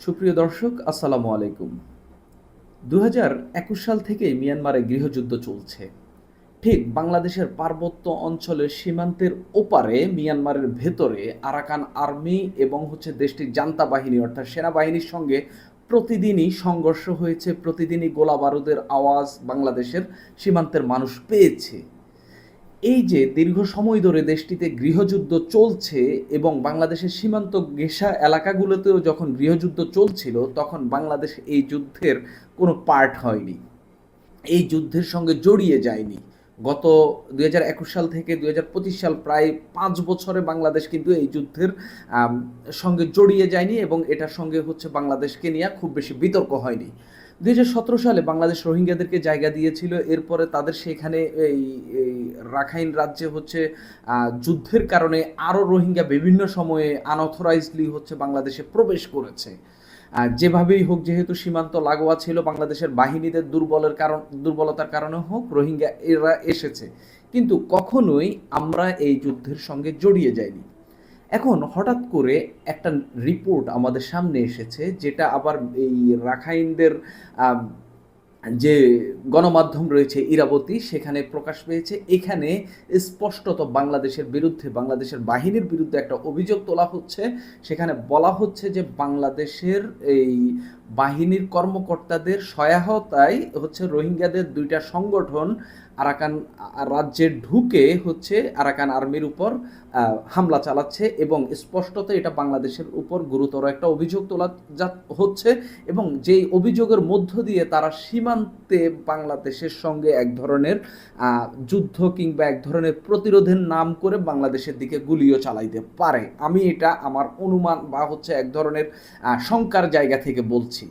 সুপ্রিয় দর্শক, আসসালামু আলাইকুম। ২০২১ সাল থেকে মিয়ানমারে গৃহযুদ্ধ চলছে। ঠিক বাংলাদেশের পার্বত্য অঞ্চলের সীমান্তের ওপারে মিয়ানমারের ভেতরে আরাকান আর্মি এবং দেশটির জান্তা বাহিনী অর্থাৎ সেনাবাহিনীর সঙ্গে প্রতিদিনই সংঘর্ষ হয়েছে, প্রতিদিনই গোলা বারুদের আওয়াজ বাংলাদেশের সীমান্তের মানুষ পেয়েছে। এই যে দীর্ঘ সময় ধরে দেশটিতে গৃহযুদ্ধ চলছে এবং বাংলাদেশের সীমান্ত ঘেঁষা এলাকাগুলোতেও যখন গৃহযুদ্ধ চলছিল তখন বাংলাদেশ এই যুদ্ধের কোনো পার্ট হয়নি, এই যুদ্ধের সঙ্গে জড়িয়ে যায়নি। গত ২০২১ সাল থেকে ২০২৫ সাল প্রায় ৫ বছরে বাংলাদেশ কিন্তু এই যুদ্ধের আম, সঙ্গে জড়িয়ে যায়নি এবং এটার সঙ্গে বাংলাদেশকে নিয়ে খুব বেশি বিতর্ক হয়নি। ২০১৭ সালে বাংলাদেশ রোহিঙ্গাদেরকে জায়গা দিয়েছিল, এরপরে তাদের সেখানে এই এই রাখাইন রাজ্যে যুদ্ধের কারণে আরও রোহিঙ্গা বিভিন্ন সময়ে আনঅথরাইজডলি বাংলাদেশে প্রবেশ করেছে। যেভাবেই হোক, যেহেতু সীমান্ত লাগোয়া ছিল, বাংলাদেশের বাহিনীদের দুর্বলতার কারণে হোক রোহিঙ্গা এরা এসেছে, কিন্তু কখনোই আমরা এই যুদ্ধের সঙ্গে জড়িয়ে যাইনি। এখন হঠাৎ করে একটা রিপোর্ট আমাদের সামনে এসেছে, যেটা আবার এই রাখাইনদের আম, যে গণমাধ্যম রয়েছে ইরাবতী, সেখানে প্রকাশ পেয়েছে। এখানে স্পষ্টত বাংলাদেশের বিরুদ্ধে, বাংলাদেশের বাহিনীর বিরুদ্ধে একটা অভিযোগ তোলা হচ্ছে। সেখানে বলা হচ্ছে যে বাংলাদেশের এই বাহিনীর কর্মকর্তাদের সহায়তায় রোহিঙ্গাদের দুইটা সংগঠন আরাকান রাজ্যে ঢুকে আরাকান আর্মির উপর হামলা চালাচ্ছে, এবং স্পষ্টত এটা বাংলাদেশের উপর গুরুতর একটা অভিযোগ তোলা হচ্ছে, এবং যেই অভিযোগের মধ্য দিয়ে তারা সীমান্তে বাংলাদেশের সঙ্গে এক ধরনের যুদ্ধ কিংবা এক ধরনের প্রতিরোধের নাম করে বাংলাদেশের দিকে গুলিও চালাইতে পারে। আমি এটা আমার অনুমান বা এক ধরনের শঙ্কার জায়গা থেকে বলছি।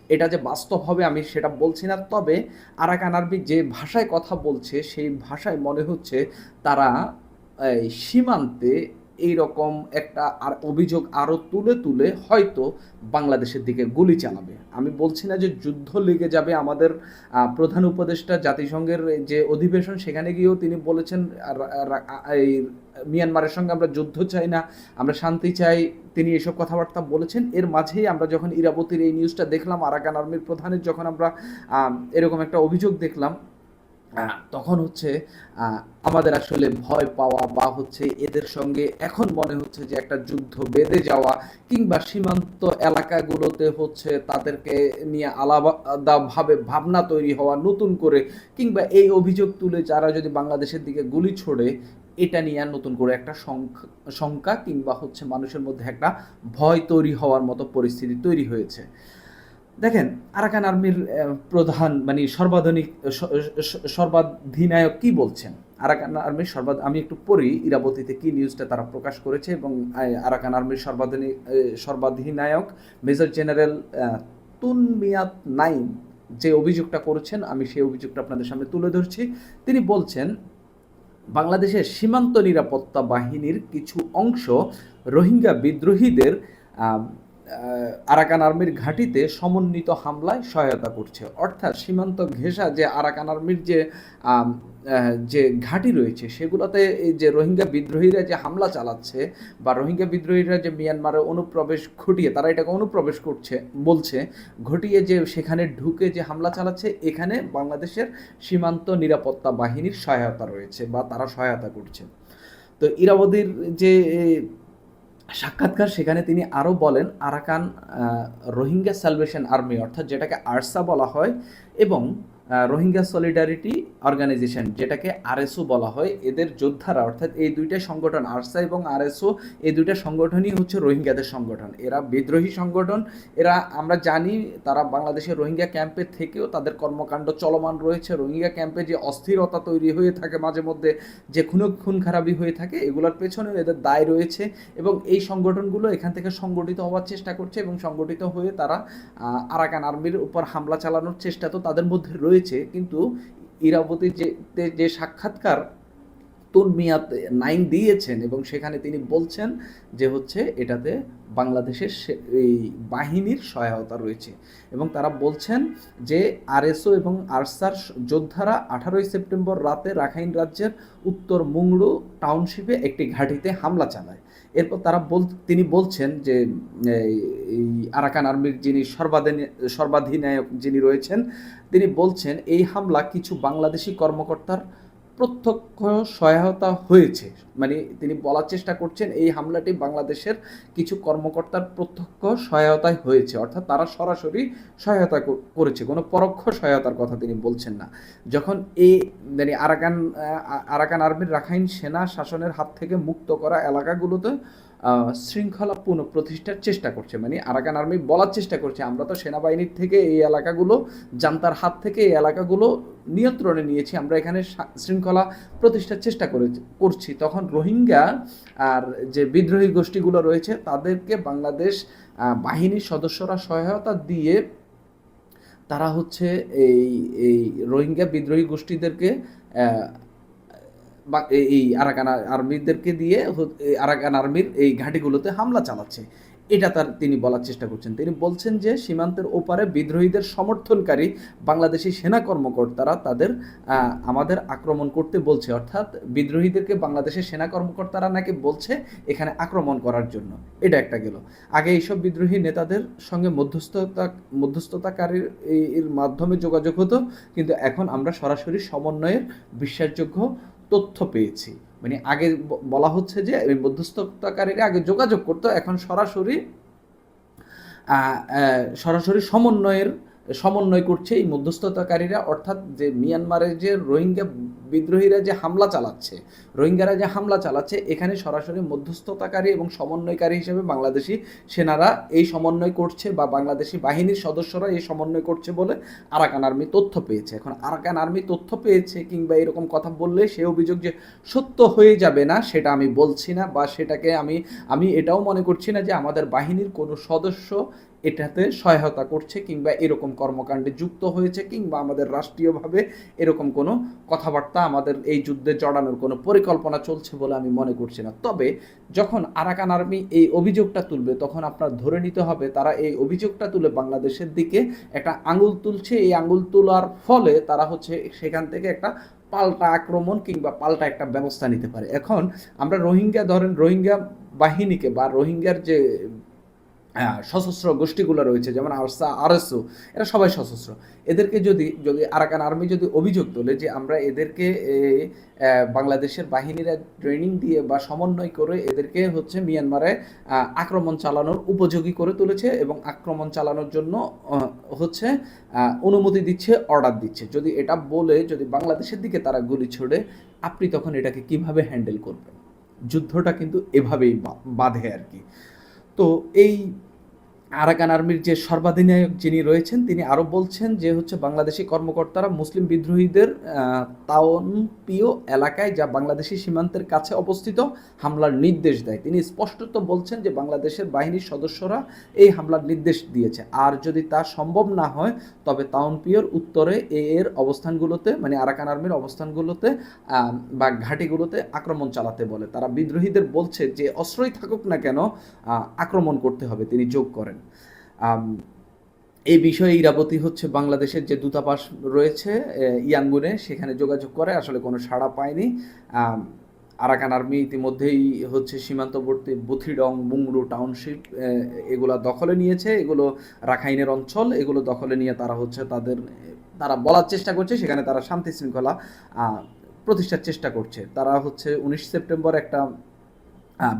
এটা যে বাস্তব হবে আমি সেটা বলছি না, তবে আরাকান আর্মি যে ভাষায় কথা বলছে সেই ভাষায় মনে হচ্ছে তারা সীমান্তে এইরকম একটা আর অভিযোগ আরও তুলে তুলে হয়তো বাংলাদেশের দিকে গুলি চালাবে। আমি বলছি না যে যুদ্ধ লেগে যাবে। আমাদের প্রধান উপদেষ্টা জাতিসংঘের যে অধিবেশন, সেখানে গিয়েও তিনি বলেছেন এই মিয়ানমারের সঙ্গে আমরা যুদ্ধ চাই না, আমরা শান্তি চাই। তিনি এসব কথাবার্তা বলেছেন। এর মাঝেই আমরা যখন ইরাবতীর এই নিউজটা দেখলাম, আরাকান আর্মির প্রধানের যখন আমরা এরকম একটা অভিযোগ দেখলাম, তখন আমাদের আসলে ভয় পাওয়া বা এদের সঙ্গে এখন মনে হচ্ছে যে একটা যুদ্ধ বেঁধে যাওয়া, কিংবা সীমান্ত এলাকাগুলোতে তাদেরকে নিয়ে আলাদাভাবে ভাবনা তৈরি হওয়া নতুন করে, কিংবা এই অভিযোগ তুলে যারা যদি বাংলাদেশের দিকে গুলি ছোড়ে, এটা নিয়ে নতুন করে একটা শঙ্কা কিংবা মানুষের মধ্যে একটা ভয় তৈরি হওয়ার মতো পরিস্থিতি তৈরি হয়েছে। দেখেন, আরাকান আর্মির প্রধান মানে সর্বাধিনায়ক কি বলছেন। আরাকান আর্মির আমি একটু পড়ি ইরাবতীতে কি নিউজটা তারা প্রকাশ করেছে, এবং আরাকান আর্মির সর্বাধিনায়ক মেজর জেনারেল তুন মিয়াত নাইন যে অভিযোগটা করেছেন, আমি সেই অভিযোগটা আপনাদের সামনে তুলে ধরছি। তিনি বলছেন, বাংলাদেশের সীমান্ত নিরাপত্তা বাহিনীর কিছু অংশ রোহিঙ্গা বিদ্রোহীদের আরাকান আর্মির ঘাঁটিতে সমন্বিত হামলায় সহায়তা করছে। অর্থাৎ সীমান্ত ঘেঁষা যে আরাকান আর্মির যে ঘাঁটি রয়েছে, সেগুলোতে এই যে রোহিঙ্গা বিদ্রোহীরা যে হামলা চালাচ্ছে, বা রোহিঙ্গা বিদ্রোহীরা যে মিয়ানমারে অনুপ্রবেশ ঘটিয়ে, তারা এটাকে অনুপ্রবেশ করছে বলছে, ঘটিয়ে যে সেখানে ঢুকে যে হামলা চালাচ্ছে, এখানে বাংলাদেশের সীমান্ত নিরাপত্তা বাহিনীর সহায়তা রয়েছে বা তারা সহায়তা করছে। তো ইরাবতীর যে সাক্ষাৎকার, সেখানে তিনি আরও বলেন, আরাকান রোহিঙ্গা স্যালভেশন আর্মি অর্থাৎ যেটাকে আরসা বলা হয়, এবং রোহিঙ্গা সলিডারিটি অর্গানাইজেশন যেটাকে আরএসও বলা হয়, এদের যোদ্ধারা অর্থাৎ এই দুইটা সংগঠন আরসা এবং আরএসও, এই দুইটা সংগঠনই রোহিঙ্গাদের সংগঠন। এরা বিদ্রোহী সংগঠন। এরা আমরা জানি তারা বাংলাদেশের রোহিঙ্গা ক্যাম্পে থেকেও তাদের কর্মকাণ্ড চলমান রয়েছে। রোহিঙ্গা ক্যাম্পে যে অস্থিরতা তৈরি হয়ে থাকে মাঝে মধ্যে, যে খুন খারাপি হয়ে থাকে, এগুলোর পেছনেও এদের দায় রয়েছে, এবং এই সংগঠনগুলো এখান থেকে সংগঠিত হওয়ার চেষ্টা করছে, এবং সংগঠিত হয়ে তারা আরাকান আর্মির উপর হামলা চালানোর চেষ্টা তো তাদের মধ্যে রয়েছে। কিন্তু ইরাবতীর যে সাক্ষাৎকার তুন মিয়াত 9 দিয়েছেন এবং সেখানে তিনি বলছেন যে হচ্ছে এটাতে বাংলাদেশের এই বাহিনীর সহায়তা রয়েছে এবং তারা বলছেন যে আরএসও এবং আরসার যোদ্ধারা 18ই সেপ্টেম্বর রাতে রাখাইন রাজ্যের উত্তর মুংড়ু টাউনশিপে একটি ঘাঁটিতে হামলা চালায়। এরপর তিনি বলছেন যে এই আরাকান আর্মির যিনি সর্বাধিনায়ক যিনি রয়েছেন তিনি বলছেন এই হামলা কিছু বাংলাদেশি কর্মকর্তার প্রত্যক্ষ সহায়তা হয়েছে, মানে তিনি বলার চেষ্টা করছেন এই হামলাটি বাংলাদেশের কিছু কর্মকর্তার প্রত্যক্ষ সহায়তায় হয়েছে, অর্থাৎ তারা সরাসরি সহায়তা করেছে, কোনো পরোক্ষ সহায়তার কথা তিনি বলছেন না। যখন এই মানে আরাকান আর্মির রাখাইন সেনা শাসনের হাত থেকে মুক্ত করা এলাকাগুলোতে শৃঙ্খলা পুনঃপ্রতিষ্ঠার চেষ্টা করছে, মানে আরাকান আর্মি বলার চেষ্টা করছে আমরা তো সেনাবাহিনীর থেকে এই এলাকাগুলো জান্তার হাত থেকে এই এলাকাগুলো নিয়ন্ত্রণে নিয়েছি, আমরা এখানে শৃঙ্খলা প্রতিষ্ঠার চেষ্টা করছি। তখন রোহিঙ্গা আর যে বিদ্রোহী গোষ্ঠীগুলো রয়েছে তাদেরকে বাংলাদেশ বাহিনীর সদস্যরা সহায়তা দিয়ে তারা হচ্ছে এই রোহিঙ্গা বিদ্রোহী গোষ্ঠীদেরকে বা এই আরাকান আর্মিদেরকে দিয়ে আরাকান আর্মির এই ঘাঁটিগুলোতে হামলা চালাচ্ছে, এটা তিনি বলার চেষ্টা করছেন। তিনি বলছেন যে সীমান্তের ওপারে বিদ্রোহীদের সমর্থনকারী বাংলাদেশি সেনা কর্মকর্তারা আমাদের আক্রমণ করতে বলছে, অর্থাৎ বিদ্রোহীদেরকে বাংলাদেশের সেনা কর্মকর্তারা নাকি বলছে এখানে আক্রমণ করার জন্য। এটা একটা গেল। আগে এইসব বিদ্রোহী নেতাদের সঙ্গে মধ্যস্থতাকারীর এর মাধ্যমে যোগাযোগ হতো, কিন্তু এখন আমরা সরাসরি সমন্বয়ের বিশ্বাসযোগ্য তথ্য পেয়েছি। মানে আগে বলা হচ্ছে যে মধ্যস্থতাকারীরা আগে যোগাযোগ করতো, এখন সরাসরি সমন্বয় করছে এই মধ্যস্থতাকারীরা, অর্থাৎ যে মিয়ানমারের যে রোহিঙ্গা বিদ্রোহীরা যে রোহিঙ্গারা যে হামলা চালাচ্ছে এখানে সরাসরি মধ্যস্থতাকারী এবং সমন্বয়কারী হিসেবে বাংলাদেশি সেনারা এই সমন্বয় করছে বা বাংলাদেশি বাহিনীর সদস্যরা এই সমন্বয় করছে বলে আরাকান আর্মি তথ্য পেয়েছে। এখন আরাকান আর্মি তথ্য পেয়েছে কিংবা এরকম কথা বললে সে অভিযোগ যে সত্য হয়ে যাবে না সেটা আমি বলছি না, বা সেটাকে আমি এটাও মনে করছি না যে আমাদের বাহিনীর কোনো সদস্য এটাতে সহায়তা করছে কিংবা এরকম কর্মকাণ্ডে যুক্ত হয়েছে কিংবা আমাদের রাষ্ট্রীয়ভাবে এরকম কোনো কথাবার্তা আমাদের এই যুদ্ধে জড়ানোর কোনো পরিকল্পনা চলছে বলে আমি মনে করছি না। তবে যখন আরাকান আর্মি এই অভিযোগটা তুলবে তখন আপনার ধরে নিতে হবে তারা এই অভিযোগটা তুলে বাংলাদেশের দিকে একটা আঙুল তুলছে, এই আঙুল তোলার ফলে তারা হচ্ছে সেখান থেকে একটা পাল্টা আক্রমণ কিংবা পাল্টা একটা ব্যবস্থা নিতে পারে। এখন আমরা রোহিঙ্গা বাহিনীকে বা রোহিঙ্গার যে সশস্ত্র গোষ্ঠীগুলো রয়েছে যেমন আরএসও, এরা সবাই সশস্ত্র, এদেরকে যদি আরাকান আর্মি যদি অভিযোগ তোলে যে আমরা এদেরকে বাংলাদেশের বাহিনীরা ট্রেনিং দিয়ে বা সমন্বয় করে এদেরকে হচ্ছে মিয়ানমারে আক্রমণ চালানোর উপযোগী করে তুলেছে এবং আক্রমণ চালানোর জন্য হচ্ছে অনুমতি দিচ্ছে, অর্ডার দিচ্ছে, যদি এটা বলে যদি বাংলাদেশের দিকে তারা গুলি ছোড়ে আপনি তখন এটাকে কিভাবে হ্যান্ডেল করবেন? যুদ্ধটা কিন্তু এভাবেই বাধে আর কি। তো এই আরাকান আর্মির যে সর্বাধিনায়ক যিনি রয়েছেন তিনি আরও বলছেন যে হচ্ছে বাংলাদেশি কর্মকর্তারা মুসলিম বিদ্রোহীদের তাওনপিও এলাকায় যা বাংলাদেশি সীমান্তের কাছে অবস্থিত হামলার নির্দেশ দেয়। তিনি স্পষ্টত বলছেন যে বাংলাদেশের বাহিনীর সদস্যরা এই হামলার নির্দেশ দিয়েছে, আর যদি তা সম্ভব না হয় তবে তাওনপিওর উত্তরে এর অবস্থানগুলোতে মানে আরাকান আর্মির অবস্থানগুলোতে বা ঘাঁটিগুলোতে আক্রমণ চালাতে বলে। তারা বিদ্রোহীদের বলছে যে অস্ত্রই থাকুক না কেন আক্রমণ করতে হবে, তিনি যোগ করেন। এই বিষয়ে ইরাবতী হচ্ছে বাংলাদেশের যে দূতাবাস রয়েছে ইয়াঙ্গুনে সেখানে যোগাযোগ করে, আসলে কোনো সাড়া পায়নি। আরাকান আর্মি ইতিমধ্যেই হচ্ছে সীমান্তবর্তী বুথিডং মুংড়ু টাউনশিপ এগুলো দখলে নিয়েছে, এগুলো রাখাইনের অঞ্চল, এগুলো দখলে নিয়ে তারা বলার চেষ্টা করছে সেখানে তারা শান্তি শৃঙ্খলা প্রতিষ্ঠার চেষ্টা করছে। তারা হচ্ছে 19 সেপ্টেম্বর একটা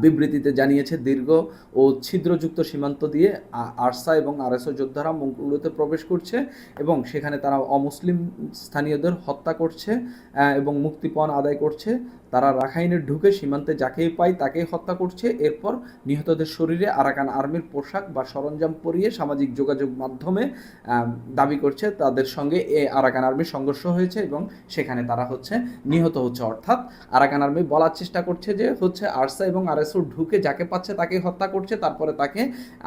বিবৃতিতে জানিয়েছে দীর্ঘ ও ছিদ্রযুক্ত সীমান্ত দিয়ে আরসা এবং আরএসও যোদ্ধারা মুংড়ুতে প্রবেশ করছে এবং সেখানে তারা অমুসলিম স্থানীয়দের হত্যা করছে এবং মুক্তিপণ আদায় করছে। তারা রাখাইনে ঢুকে সীমান্তে যাকেই পায় তাকেই হত্যা করছে, এরপর নিহতদের শরীরে আরাকান আর্মির পোশাক বা সরঞ্জাম পরিয়ে সামাজিক যোগাযোগ মাধ্যমে দাবি করছে তাদের সঙ্গে আরাকান আর্মির সংঘর্ষ হয়েছে এবং সেখানে তারা হচ্ছে নিহত হচ্ছে। অর্থাৎ আরাকান আর্মি বলার চেষ্টা করছে যে হচ্ছে আরসা এবং আরএসও ঢুকে যাকে পাচ্ছে তাকে হত্যা করছে, তারপরে তাকে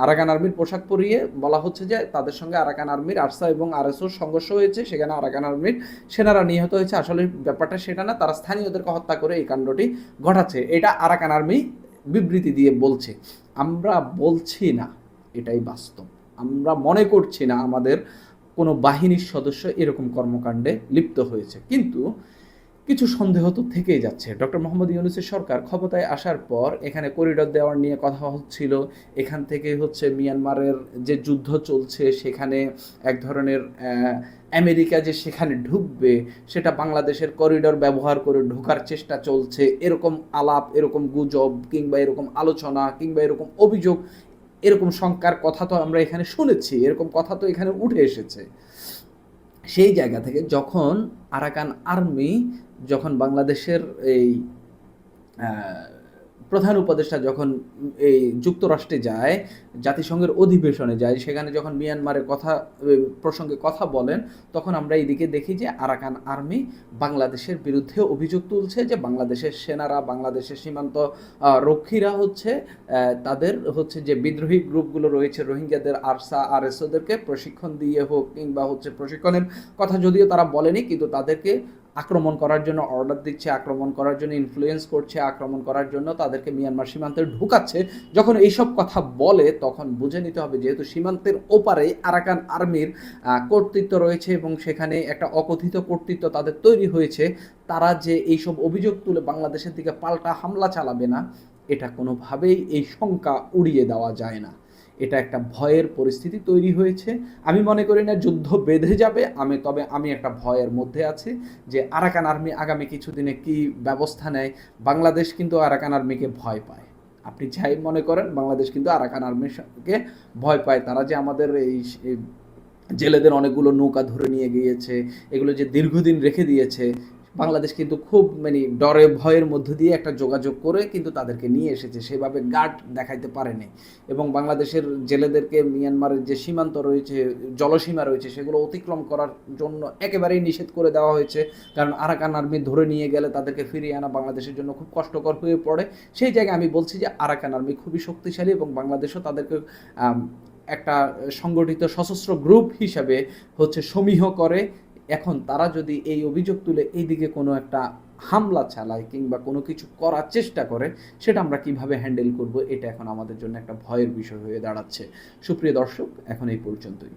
আরাকান আর্মির পোশাক পরিয়ে বলা হচ্ছে যে তাদের সঙ্গে আরাকান আর্মির আরসা এবং আরএসওর সংঘর্ষ হয়েছে, সেখানে আরাকান আর্মির সেনারা নিহত হয়েছে। আসলে ব্যাপারটা সেটা না, তারা স্থানীয়দেরকে হত্যা করে এই কাণ্ডটি ঘটাচ্ছে, এটা আরাকান আর্মি বিবৃতি দিয়ে বলছে। আমরা বলছি না এটাই বাস্তব, আমরা মনে করছি না আমাদের কোনো বাহিনীর সদস্য এরকম কর্মকাণ্ডে লিপ্ত হয়েছে, কিন্তু কিছু সন্দেহ তো থেকেই যাচ্ছে। ডক্টর মোহাম্মদ ইউনূসের সরকার ক্ষমতায় আসার পর এখানে করিডোর দেওয়ার নিয়ে কথা হচ্ছিল, এখান থেকে হচ্ছে মিয়ানমারের যে যুদ্ধ চলছে সেখানে এক ধরনের আমেরিকা যে সেখানে ঢুকবে, সেটা বাংলাদেশের করিডোর ব্যবহার করে ঢোকার চেষ্টা চলছে, এরকম আলাপ, এরকম গুজব কিংবা এরকম আলোচনা কিংবা এরকম অভিযোগ, এরকম শঙ্কার কথা তো আমরা এখানে শুনেছি, এরকম কথা তো এখানে উঠে এসেছে। সেই জায়গা থেকে যখন আরাকান আর্মি যখন বাংলাদেশের এই প্রধান উপদেষ্টা যখন এই যুক্তরাষ্ট্রে যায়, জাতিসংঘের অধিবেশনে যায়, সেখানে যখন মিয়ানমারের কথা প্রসঙ্গে কথা বলেন, তখন আমরা এইদিকে দেখি যে আরাকান আর্মি বাংলাদেশের বিরুদ্ধে অভিযোগ তুলছে যে বাংলাদেশের সেনারা, বাংলাদেশের সীমান্ত রক্ষীরা হচ্ছে তাদের হচ্ছে যে বিদ্রোহী গ্রুপগুলো রয়েছে রোহিঙ্গাদের, আরসা আরএসওদেরকে প্রশিক্ষণ দিয়ে হোক কিংবা হচ্ছে প্রশিক্ষণের কথা যদিও তারা বলেনি, কিন্তু তাদেরকে আক্রমণ করার জন্য অর্ডার দিচ্ছে, আক্রমণ করার জন্য ইনফ্লুয়েন্স করছে, আক্রমণ করার জন্য তাদেরকে মিয়ানমার সীমান্তে ঢুকাচ্ছে। যখন এইসব কথা বলে তখন বুঝে নিতে হবে যেহেতু সীমান্তের ওপারে আরাকান আর্মির কর্তৃত্ব রয়েছে এবং সেখানে একটা অকথিত কর্তৃত্ব তাদের তৈরি হয়েছে, তারা যে এইসব অভিযোগ তুলে বাংলাদেশের দিকে পাল্টা হামলা চালাবে না, এটা কোনোভাবেই এই শঙ্কা উড়িয়ে দেওয়া যায় না। এটা একটা ভয়ের পরিস্থিতি তৈরি হয়েছে। আমি মনে করি না যুদ্ধ বেঁধে যাবে, তবে আমি একটা ভয়ের মধ্যে আছি যে আরাকান আর্মি আগামী কিছুদিনে কি ব্যবস্থা নেয়। বাংলাদেশ কিন্তু আরাকান আর্মিকে ভয় পায়, আপনি যাই মনে করেন, বাংলাদেশ কিন্তু আরাকান আর্মিকে ভয় পায়। তারা যে আমাদের এই জেলেদের অনেকগুলো নৌকা ধরে নিয়ে গিয়েছে, এগুলো যে দীর্ঘদিন রেখে দিয়েছে, বাংলাদেশ কিন্তু খুব ডরে ভয়ের মধ্য দিয়ে একটা যোগাযোগ করে কিন্তু তাদেরকে নিয়ে এসেছে, সেভাবে গার্ড দেখাইতে পারেনি। এবং বাংলাদেশের জেলেদেরকে মিয়ানমারের যে সীমান্ত রয়েছে, জলসীমা রয়েছে, সেগুলো অতিক্রম করার জন্য একেবারেই নিষেধ করে দেওয়া হয়েছে, কারণ আরাকান আর্মি ধরে নিয়ে গেলে তাদেরকে ফিরিয়ে আনা বাংলাদেশের জন্য খুব কষ্টকর হয়ে পড়ে। সেই জায়গায় আমি বলছি যে আরাকান আর্মি খুবই শক্তিশালী এবং বাংলাদেশও তাদেরকে একটা সংগঠিত সশস্ত্র গ্রুপ হিসাবে হচ্ছে সমীহ করে। এখন তারা যদি এই অভিযোগ তুলে এইদিকে কোনো একটা হামলা চালায় কিংবা কোনো কিছু করার চেষ্টা করে, সেটা আমরা কিভাবে হ্যান্ডেল করব, এটা এখন আমাদের জন্য একটা ভয়ের বিষয় হয়ে দাঁড়াচ্ছে। সুপ্রিয় দর্শক, এখন এই পর্যন্তই।